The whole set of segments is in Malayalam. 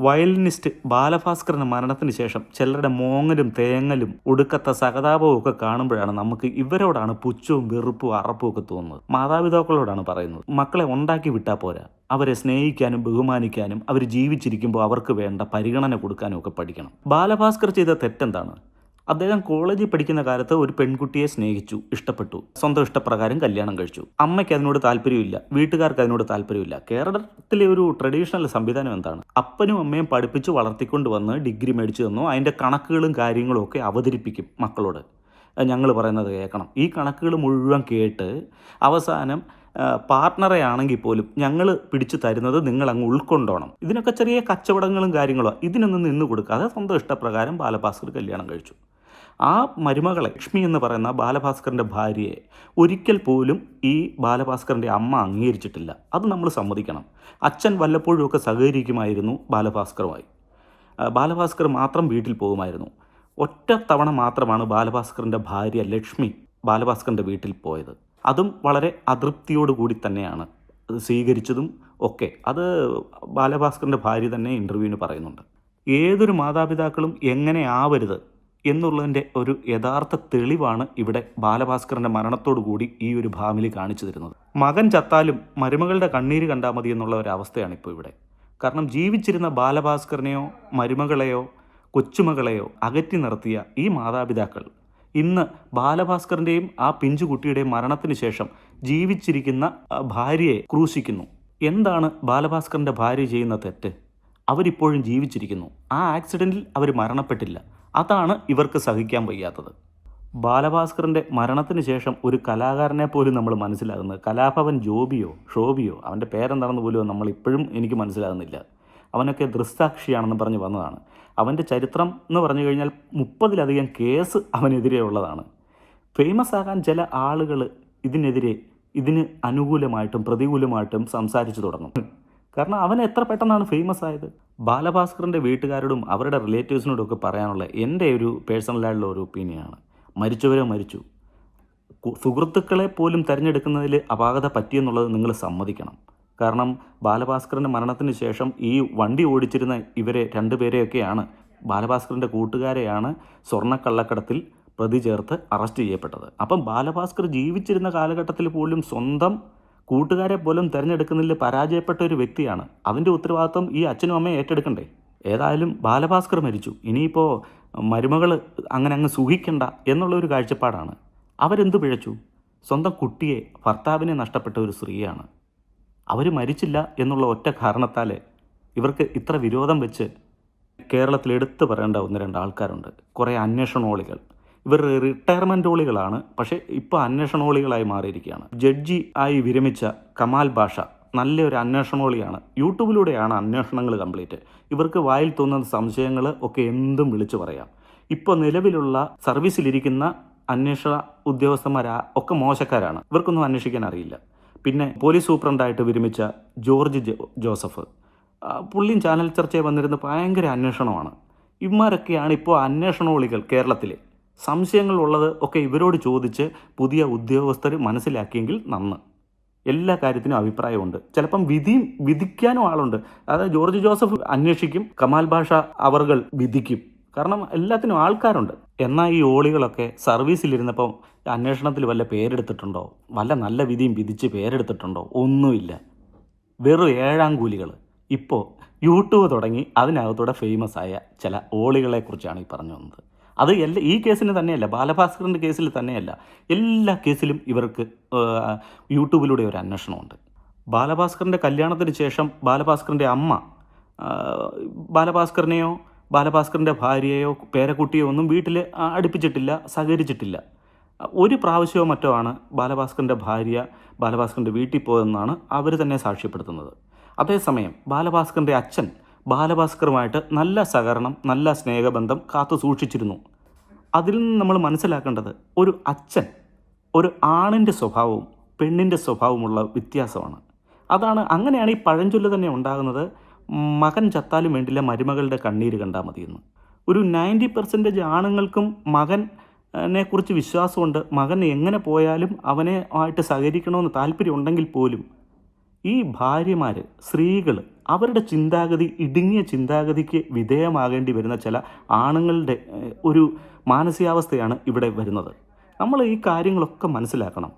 വയലിനിസ്റ്റ് ബാലഭാസ്കറിന്റെ മരണത്തിന് ശേഷം ചിലരുടെ മോങ്ങലും തേങ്ങലും ഒടുക്കത്തെ സഹതാപവും ഒക്കെ കാണുമ്പോഴാണ് നമുക്ക് ഇവരോടാണ് പുച്ഛവും വെറുപ്പും അറപ്പും ഒക്കെ തോന്നുന്നത്. മാതാപിതാക്കളോടാണ് പറയുന്നത്, മക്കളെ ഉണ്ടാക്കി വിട്ടാൽ പോരാ, അവരെ സ്നേഹിക്കാനും ബഹുമാനിക്കാനും അവർ ജീവിച്ചിരിക്കുമ്പോൾ അവർക്ക് വേണ്ട പരിഗണന കൊടുക്കാനും ഒക്കെ പഠിക്കണം. ബാലഭാസ്കർ ചെയ്ത തെറ്റെന്താണ്? അദ്ദേഹം കോളേജിൽ പഠിക്കുന്ന കാലത്ത് ഒരു പെൺകുട്ടിയെ സ്നേഹിച്ചു, ഇഷ്ടപ്പെട്ടു, സ്വന്തം ഇഷ്ടപ്രകാരം കല്യാണം കഴിച്ചു. അമ്മയ്ക്ക് അതിനോട് താല്പര്യമില്ല, വീട്ടുകാർക്ക് അതിനോട് താല്പര്യമില്ല. കേരളത്തിലെ ഒരു ട്രഡീഷണൽ സംവിധാനം എന്താണ്? അപ്പനും അമ്മയും പഠിപ്പിച്ച് വളർത്തിക്കൊണ്ട് വന്ന് ഡിഗ്രി മേടിച്ചു തന്നു, അതിൻ്റെ കണക്കുകളും കാര്യങ്ങളും ഒക്കെ അവതരിപ്പിക്കും മക്കളോട്. ഞങ്ങൾ പറയുന്നത് കേൾക്കണം. ഈ കണക്കുകൾ മുഴുവൻ കേട്ട് അവസാനം പാർട്ട്ണറെ ആണെങ്കിൽ പോലും ഞങ്ങൾ പിടിച്ചു തരുന്നത് നിങ്ങൾ അങ്ങ് ഉൾക്കൊണ്ടോണം. ഇതിനൊക്കെ ചെറിയ കച്ചവടങ്ങളും കാര്യങ്ങളോ ഇതിനൊന്നും നിന്ന് കൊടുക്കാതെ സ്വന്തം ഇഷ്ടപ്രകാരം ബാലഭാസ്കർ കല്യാണം കഴിച്ചു. ആ മരുമകളെ ലക്ഷ്മി എന്ന് പറയുന്ന ബാലഭാസ്കറിൻ്റെ ഭാര്യയെ ഒരിക്കൽ പോലും ഈ ബാലഭാസ്കറിൻ്റെ അമ്മ അംഗീകരിച്ചിട്ടില്ല. അത് നമ്മൾ സമ്മതിക്കണം. അച്ഛൻ വല്ലപ്പോഴും ഒക്കെ സഹകരിക്കുമായിരുന്നു ബാലഭാസ്കറുമായി. ബാലഭാസ്കർ മാത്രം വീട്ടിൽ പോകുമായിരുന്നു. ഒറ്റ തവണ മാത്രമാണ് ബാലഭാസ്കറിൻ്റെ ഭാര്യ ലക്ഷ്മി ബാലഭാസ്കറിൻ്റെ വീട്ടിൽ പോയത്. അതും വളരെ അതൃപ്തിയോടുകൂടി തന്നെയാണ് അത് സ്വീകരിച്ചതും ഒക്കെ. അത് ബാലഭാസ്കറിൻ്റെ ഭാര്യ തന്നെ ഇൻ്റർവ്യൂവിന് പറയുന്നുണ്ട്. ഏതൊരു മാതാപിതാക്കളും എങ്ങനെ ആവരുത് എന്നുള്ളതിൻ്റെ ഒരു യഥാർത്ഥ തെളിവാണ് ഇവിടെ ബാലഭാസ്കറിൻ്റെ മരണത്തോടു കൂടി ഈ ഒരു ഫാമിലി കാണിച്ചു തരുന്നത്. മകൻ ചത്താലും മരുമകളുടെ കണ്ണീര് കണ്ടാൽ മതി എന്നുള്ള ഒരവസ്ഥയാണ് ഇപ്പോൾ ഇവിടെ. കാരണം ജീവിച്ചിരുന്ന ബാലഭാസ്കറിനെയോ മരുമകളെയോ കൊച്ചുമകളെയോ അകറ്റി നിർത്തിയ ഈ മാതാപിതാക്കൾ ഇന്ന് ബാലഭാസ്കറിൻ്റെയും ആ പിഞ്ചുകുട്ടിയുടെയും മരണത്തിന് ശേഷം ജീവിച്ചിരിക്കുന്ന ഭാര്യയെ ക്രൂശിക്കുന്നു. എന്താണ് ബാലഭാസ്കറിൻ്റെ ഭാര്യ ചെയ്യുന്ന തെറ്റ്? അവരിപ്പോഴും ജീവിച്ചിരിക്കുന്നു. ആ ആക്സിഡൻറ്റിൽ അവർ മരണപ്പെട്ടില്ല. അതാണ് ഇവർക്ക് സഹിക്കാൻ വയ്യാത്തത്. ബാലഭാസ്കറിൻ്റെ മരണത്തിന് ശേഷം ഒരു കലാകാരനെ പോലും നമ്മൾ മനസ്സിലാകുന്നത്, കലാഭവൻ ഷോബിയോ അവൻ്റെ പേരെന്താണെന്ന് പോലും നമ്മളിപ്പോഴും എനിക്ക് മനസ്സിലാകുന്നില്ല. അവനൊക്കെ ദൃക്സാക്ഷിയാണെന്ന് പറഞ്ഞ് വന്നതാണ്. അവൻ്റെ ചരിത്രം എന്ന് പറഞ്ഞു കഴിഞ്ഞാൽ 30-ലധികം കേസ് അവനെതിരെ ഉള്ളതാണ്. ഫേമസ് ആകാൻ ചില ആളുകൾ ഇതിന് അനുകൂലമായിട്ടും പ്രതികൂലമായിട്ടും സംസാരിച്ചു തുടങ്ങും. കാരണം അവൻ എത്ര പെട്ടെന്നാണ് ഫേമസ് ആയത്. ബാലഭാസ്കറിൻ്റെ വീട്ടുകാരോടും അവരുടെ റിലേറ്റീവ്സിനോടും ഒക്കെ പറയാനുള്ള എൻ്റെ ഒരു പേഴ്സണലായിട്ടുള്ള ഒരു ഒപ്പീനിയനാണ്, മരിച്ചവരെ മരിച്ചു. സുഹൃത്തുക്കളെ പോലും തിരഞ്ഞെടുക്കുന്നതിൽ അപാകത പറ്റിയെന്നുള്ളത് നിങ്ങൾ സമ്മതിക്കണം. കാരണം ബാലഭാസ്കറിൻ്റെ മരണത്തിന് ശേഷം ഈ വണ്ടി ഓടിച്ചിരുന്ന ഇവരെ രണ്ടുപേരെയൊക്കെയാണ്, ബാലഭാസ്കറിൻ്റെ കൂട്ടുകാരെയാണ് സ്വർണ്ണക്കള്ളക്കടത്തിൽ പ്രതി ചേർത്ത് അറസ്റ്റ് ചെയ്യപ്പെട്ടത്. അപ്പം ബാലഭാസ്കർ ജീവിച്ചിരുന്ന കാലഘട്ടത്തിൽ പോലും സ്വന്തം കൂട്ടുകാരെ പോലും തിരഞ്ഞെടുക്കുന്നതിൽ പരാജയപ്പെട്ട ഒരു വ്യക്തിയാണ്. അതിൻ്റെ ഉത്തരവാദിത്വം ഈ അച്ഛനും അമ്മയും ഏറ്റെടുക്കണ്ടേ? ഏതായാലും ബാലഭാസ്കർ മരിച്ചു, ഇനിയിപ്പോൾ മരുമകൾ അങ്ങ് സുഖിക്കണ്ട എന്നുള്ളൊരു കാഴ്ചപ്പാടാണ്. അവരെന്ത് പിഴച്ചു? സ്വന്തം കുട്ടിയെ, ഭർത്താവിനെ നഷ്ടപ്പെട്ട ഒരു സ്ത്രീയാണ്. അവർ മരിച്ചില്ല എന്നുള്ള ഒറ്റ കാരണത്താൽ ഇവർക്ക് ഇത്ര വിരോധം വെച്ച് കേരളത്തിൽ എടുത്തു പറയേണ്ട 1-2 ആൾക്കാരുണ്ട്. കുറേ അന്വേഷണോളികൾ. ഇവർ റിട്ടയർമെൻറ്റോളികളാണ്, പക്ഷേ ഇപ്പോൾ അന്വേഷണോളികളായി മാറിയിരിക്കുകയാണ്. ജഡ്ജി ആയി വിരമിച്ച കമാൽ ബാഷ നല്ലൊരു അന്വേഷണോളിയാണ്. യൂട്യൂബിലൂടെയാണ് അന്വേഷണങ്ങൾ കംപ്ലീറ്റ്. ഇവർക്ക് വായിൽ തോന്നുന്ന സംശയങ്ങൾ ഒക്കെ എന്തും വിളിച്ചു പറയാം. ഇപ്പോൾ നിലവിലുള്ള സർവീസിലിരിക്കുന്ന അന്വേഷണ ഉദ്യോഗസ്ഥന്മാർ ഒക്കെ മോശക്കാരാണ്. ഇവർക്കൊന്നും അന്വേഷിക്കാൻ അറിയില്ല. പിന്നെ പോലീസ് സൂപ്രണ്ടായിട്ട് വിരമിച്ച ജോർജ് ജോസഫ്, പുള്ളിയും ചാനൽ ചർച്ചയിൽ വന്നിരുന്ന ഭയങ്കര അന്വേഷണമാണ്. ഇവന്മാരൊക്കെയാണ് ഇപ്പോൾ അന്വേഷണോളികൾ കേരളത്തിൽ. സംശയങ്ങളുള്ളത് ഒക്കെ ഇവരോട് ചോദിച്ച് പുതിയ ഉദ്യോഗസ്ഥർ മനസ്സിലാക്കിയെങ്കിൽ നന്ന്. എല്ലാ കാര്യത്തിനും അഭിപ്രായമുണ്ട്. ചിലപ്പം വിധിക്കാനും ആളുണ്ട്. അതായത് ജോർജ് ജോസഫ് അന്വേഷിക്കും, കമാൽ ബാഷ അവർകൾ വിധിക്കും. കാരണം എല്ലാത്തിനും ആൾക്കാരുണ്ട്. എന്നാൽ ഈ ഓളികളൊക്കെ സർവീസിലിരുന്നപ്പം അന്വേഷണത്തിൽ വല്ല പേരെടുത്തിട്ടുണ്ടോ? വല്ല നല്ല വിധിയും വിധിച്ച് പേരെടുത്തിട്ടുണ്ടോ? ഒന്നുമില്ല. വെറും 7ാം കൂലികൾ. ഇപ്പോൾ യൂട്യൂബ് തുടങ്ങി അതിനകത്തൂടെ ഫേമസ് ആയ ചില ഓളികളെക്കുറിച്ചാണ് ഈ പറഞ്ഞു വന്നത്. അത് ഈ കേസിന് തന്നെയല്ല, ബാലഭാസ്കറിൻ്റെ കേസിൽ തന്നെയല്ല, എല്ലാ കേസിലും ഇവർക്ക് യൂട്യൂബിലൂടെ ഒരു അന്വേഷണമുണ്ട്. ബാലഭാസ്കറിൻ്റെ കല്യാണത്തിന് ശേഷം ബാലഭാസ്കറിൻ്റെ അമ്മ ബാലഭാസ്കറിൻ്റെ ഭാര്യയോ പേരക്കുട്ടിയോ ഒന്നും വീട്ടിൽ അടുപ്പിച്ചിട്ടില്ല, സഹകരിച്ചിട്ടില്ല. ഒരു പ്രാവശ്യമോ മറ്റോ ആണ് ബാലഭാസ്കറിൻ്റെ ഭാര്യ ബാലഭാസ്കറിൻ്റെ വീട്ടിൽ പോയതെന്നാണ് അവർ തന്നെ സാക്ഷ്യപ്പെടുത്തുന്നത്. അതേസമയം ബാലഭാസ്കറിൻ്റെ അച്ഛൻ ബാലഭാസ്കറുമായിട്ട് നല്ല സഹകരണം, നല്ല സ്നേഹബന്ധം കാത്തു സൂക്ഷിച്ചിരുന്നു. അതിൽ നിന്ന് നമ്മൾ മനസ്സിലാക്കേണ്ടത്, ഒരു അച്ഛൻ ഒരു ആണിൻ്റെ സ്വഭാവവും പെണ്ണിൻ്റെ സ്വഭാവമുള്ള വ്യത്യാസമാണ്. അങ്ങനെയാണ് ഈ പഴഞ്ചൊല്ല് തന്നെ ഉണ്ടാകുന്നത്, മകൻ ചത്താലും വേണ്ടില്ല മരുമകളുടെ കണ്ണീര് കണ്ടാൽ മതിയെന്ന്. ഒരു 90% ആണുങ്ങൾക്കും മകനെക്കുറിച്ച് വിശ്വാസമുണ്ട്. മകൻ എങ്ങനെ പോയാലും അവനെ ആയിട്ട് സഹകരിക്കണമെന്ന് താല്പര്യം ഉണ്ടെങ്കിൽ പോലും ഈ ഭാര്യമാർ, സ്ത്രീകൾ, അവരുടെ ചിന്താഗതി, ഇടുങ്ങിയ ചിന്താഗതിക്ക് വിധേയമാകേണ്ടി വരുന്ന ചില ആണുങ്ങളുടെ ഒരു മാനസികാവസ്ഥയാണ് ഇവിടെ വരുന്നത്. നമ്മൾ ഈ കാര്യങ്ങളൊക്കെ മനസ്സിലാക്കണം.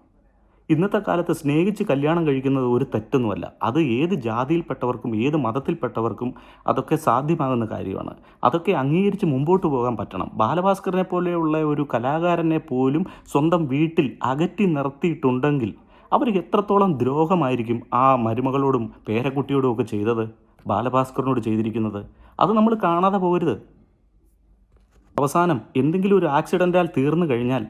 ഇന്നത്തെ കാലത്ത് സ്നേഹിച്ച് കല്യാണം കഴിക്കുന്നത് ഒരു തെറ്റൊന്നുമല്ല. അത് ഏത് ജാതിയിൽപ്പെട്ടവർക്കും ഏത് മതത്തിൽപ്പെട്ടവർക്കും അതൊക്കെ സാധ്യമാകുന്ന കാര്യമാണ്. അതൊക്കെ അംഗീകരിച്ച് മുമ്പോട്ട് പോകാൻ പറ്റണം. ബാലഭാസ്കറിനെ പോലെയുള്ള ഒരു കലാകാരനെ പോലും സ്വന്തം വീട്ടിൽ അകറ്റി നിർത്തിയിട്ടുണ്ടെങ്കിൽ അവർ എത്രത്തോളം ദ്രോഹമായിരിക്കും ആ മരുമകളോടും പേരക്കുട്ടിയോടും ഒക്കെ ചെയ്തത്, ബാലഭാസ്കറിനോട് ചെയ്തിരിക്കുന്നത്. അത് നമ്മൾ കാണാതെ പോകരുത്. അവസാനം എന്തെങ്കിലും ഒരു ആക്സിഡൻറ്റാൽ തീർന്നു കഴിഞ്ഞാൽ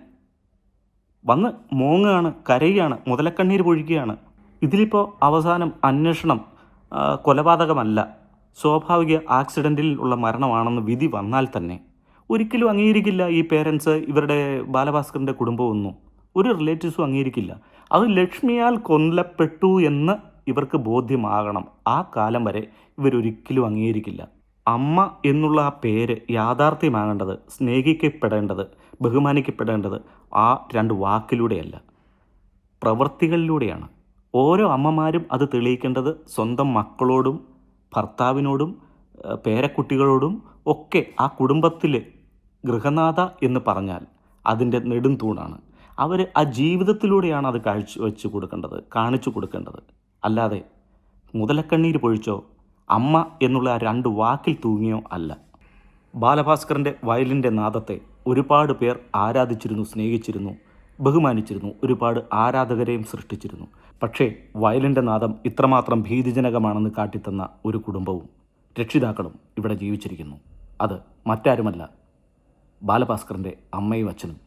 വന്ന് മോങ്ങുകയാണ്, കരയുകയാണ്, മുതലക്കണ്ണീര് പൊഴിക്കുകയാണ്. ഇതിലിപ്പോൾ അവസാനം അന്വേഷണം കൊലപാതകമല്ല, സ്വാഭാവിക ആക്സിഡൻറ്റിൽ ഉള്ള മരണമാണെന്ന് വിധി വന്നാൽ തന്നെ ഒരിക്കലും അംഗീകരിക്കില്ല ഈ പേരൻസ്, ഇവരുടെ ബാലഭാസ്കറിൻ്റെ കുടുംബമൊന്നും. ഒരു റിലേറ്റീവ്സും അംഗീകരിക്കില്ല. അത് ലക്ഷ്മിയാൽ കൊല്ലപ്പെട്ടു എന്ന് ഇവർക്ക് ബോധ്യമാകണം. ആ കാലം വരെ ഇവരൊരിക്കലും അംഗീകരിക്കില്ല. അമ്മ എന്നുള്ള ആ പേര് യാഥാർത്ഥ്യമാകേണ്ടത്, സ്നേഹിക്കപ്പെടേണ്ടത്, ബഹുമാനിക്കപ്പെടേണ്ടത് ആ രണ്ട് വാക്കിലൂടെയല്ല, പ്രവൃത്തികളിലൂടെയാണ്. ഓരോ അമ്മമാരും അത് തെളിയിക്കേണ്ടത് സ്വന്തം മക്കളോടും ഭർത്താവിനോടും പേരക്കുട്ടികളോടും ഒക്കെ. ആ കുടുംബത്തിൽ ഗൃഹനാഥ എന്ന് പറഞ്ഞാൽ അതിൻ്റെ നെടും തൂണാണ്. അവർ ആ ജീവിതത്തിലൂടെയാണ് അത് കാണിച്ചു കൊടുക്കേണ്ടത്. അല്ലാതെ മുതലക്കണ്ണീര് പൊഴിച്ചോ അമ്മ എന്നുള്ള ആ രണ്ട് വാക്കിൽ തൂങ്ങിയോ അല്ല. ബാലഭാസ്കറിൻ്റെ വയലിൻ്റെ നാദത്തെ ഒരുപാട് പേർ ആരാധിച്ചിരുന്നു, സ്നേഹിച്ചിരുന്നു, ബഹുമാനിച്ചിരുന്നു. ഒരുപാട് ആരാധകരെയും സൃഷ്ടിച്ചിരുന്നു. പക്ഷേ വയലിൻ്റെ നാദം ഇത്രമാത്രം ഭീതിജനകമാണെന്ന് കാട്ടിത്തന്ന ഒരു കുടുംബവും രക്ഷിതാക്കളും ഇവിടെ ജീവിച്ചിരിക്കുന്നു. അത് മറ്റാരുമല്ല, ബാലഭാസ്കറിൻ്റെ അമ്മയും അച്ഛനും.